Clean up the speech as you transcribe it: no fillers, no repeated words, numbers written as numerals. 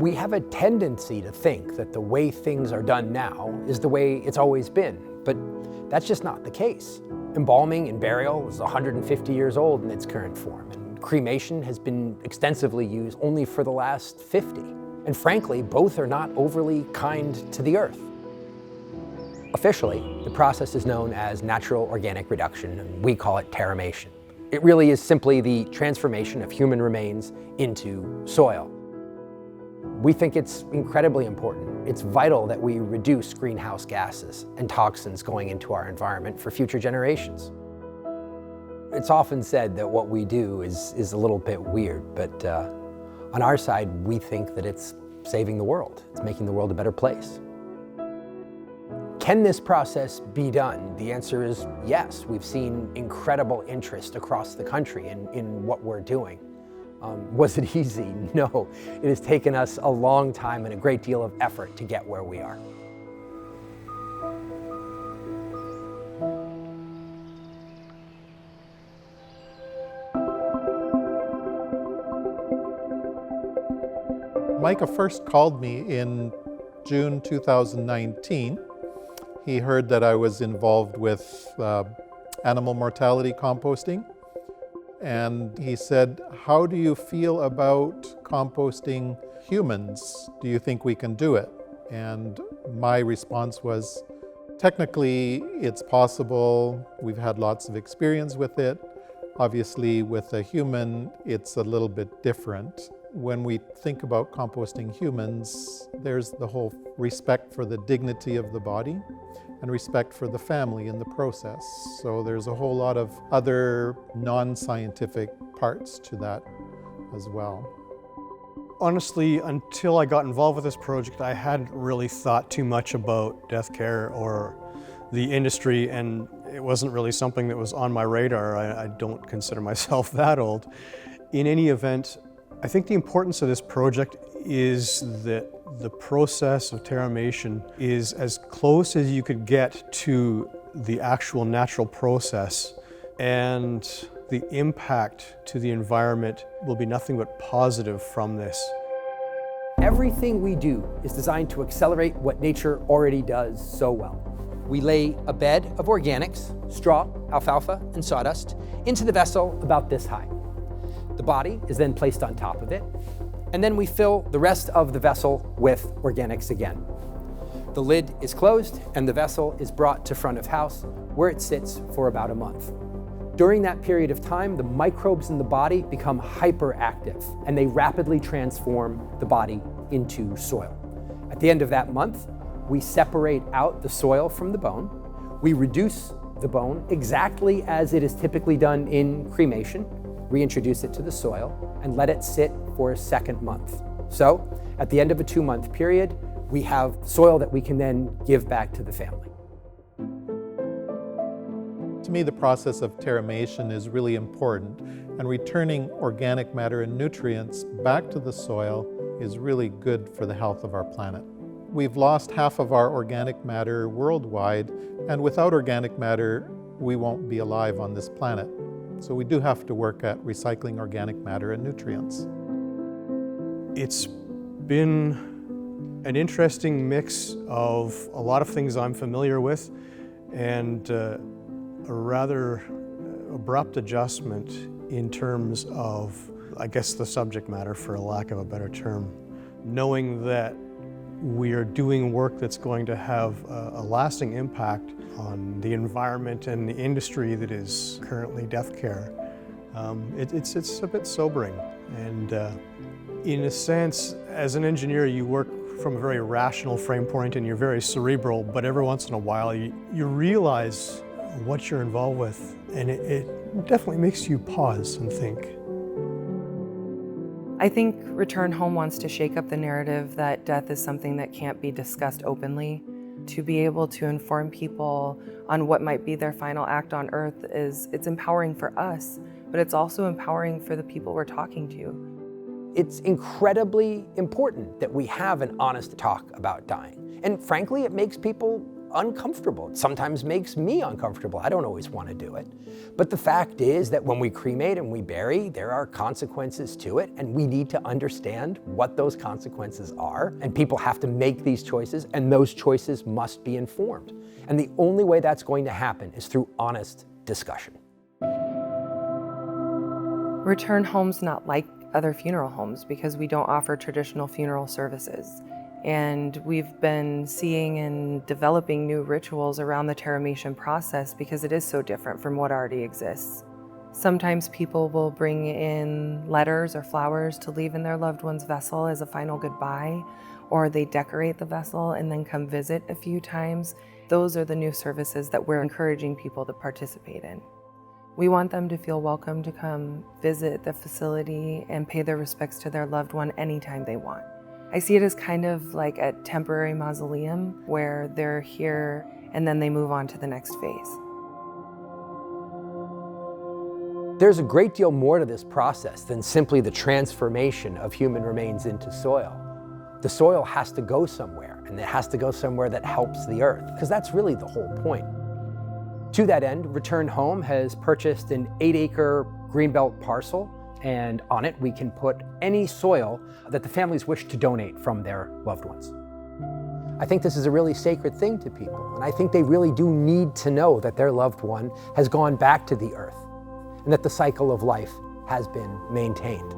We have a tendency to think that the way things are done now is the way it's always been, but that's just not the case. Embalming and burial is 150 years old in its current form, and cremation has been extensively used only for the last 50. And frankly, both are not overly kind to the earth. Officially, the process is known as natural organic reduction, and we call it terramation. It really is simply the transformation of human remains into soil. We think it's incredibly important. It's vital that we reduce greenhouse gases and toxins going into our environment for future generations. It's often said that what we do is a little bit weird, but on our side, we think that it's saving the world. It's making the world a better place. Can this process be done? The answer is yes. We've seen incredible interest across the country in what we're doing. Was it easy? No. It has taken us a long time and a great deal of effort to get where we are. Micah first called me in June 2019. He heard that I was involved with animal mortality composting. And he said, "How do you feel about composting humans? Do you think we can do it?" And my response was, technically it's possible. We've had lots of experience with it. Obviously with a human, it's a little bit different. When we think about composting humans, there's the whole respect for the dignity of the body and respect for the family in the process. So there's a whole lot of other non-scientific parts to that as well. Honestly, until I got involved with this project, I hadn't really thought too much about death care or the industry, and it wasn't really something that was on my radar. I don't consider myself that old. In any event, I think the importance of this project is that the process of terramation is as close as you could get to the actual natural process, and the impact to the environment will be nothing but positive from this. Everything we do is designed to accelerate what nature already does so well. We lay a bed of organics, straw, alfalfa, and sawdust into the vessel about this high. The body is then placed on top of it, and then we fill the rest of the vessel with organics again. The lid is closed and the vessel is brought to front of house, where it sits for about a month. During that period of time, the microbes in the body become hyperactive and they rapidly transform the body into soil. At the end of that month, we separate out the soil from the bone. We reduce the bone exactly as it is typically done in cremation, reintroduce it to the soil, and let it sit for a second month. So, at the end of a 2-month period, we have soil that we can then give back to the family. To me, the process of terramation is really important, and returning organic matter and nutrients back to the soil is really good for the health of our planet. We've lost half of our organic matter worldwide, and without organic matter, we won't be alive on this planet. So we do have to work at recycling organic matter and nutrients. It's been an interesting mix of a lot of things I'm familiar with and a rather abrupt adjustment in terms of, I guess, the subject matter, for a lack of a better term. Knowing that we are doing work that's going to have a lasting impact on the environment and the industry that is currently death care. It's a bit sobering. And in a sense, as an engineer, you work from a very rational frame point and you're very cerebral, but every once in a while you realize what you're involved with, and it definitely makes you pause and think. I think Return Home wants to shake up the narrative that death is something that can't be discussed openly. To be able to inform people on what might be their final act on Earth it's empowering for us, but it's also empowering for the people we're talking to. It's incredibly important that we have an honest talk about dying. And frankly, it makes people uncomfortable. It sometimes makes me uncomfortable. I don't always want to do it. But the fact is that when we cremate and we bury, there are consequences to it, and we need to understand what those consequences are. And people have to make these choices, and those choices must be informed. And the only way that's going to happen is through honest discussion. Return home's not like other funeral homes because we don't offer traditional funeral services. And we've been seeing and developing new rituals around the Terramation process because it is so different from what already exists. Sometimes people will bring in letters or flowers to leave in their loved one's vessel as a final goodbye, or they decorate the vessel and then come visit a few times. Those are the new services that we're encouraging people to participate in. We want them to feel welcome to come visit the facility and pay their respects to their loved one anytime they want. I see it as kind of like a temporary mausoleum where they're here and then they move on to the next phase. There's a great deal more to this process than simply the transformation of human remains into soil. The soil has to go somewhere, and it has to go somewhere that helps the earth, because that's really the whole point. To that end, Return Home has purchased an 8-acre greenbelt parcel, and on it we can put any soil that the families wish to donate from their loved ones. I think this is a really sacred thing to people, and I think they really do need to know that their loved one has gone back to the earth and that the cycle of life has been maintained.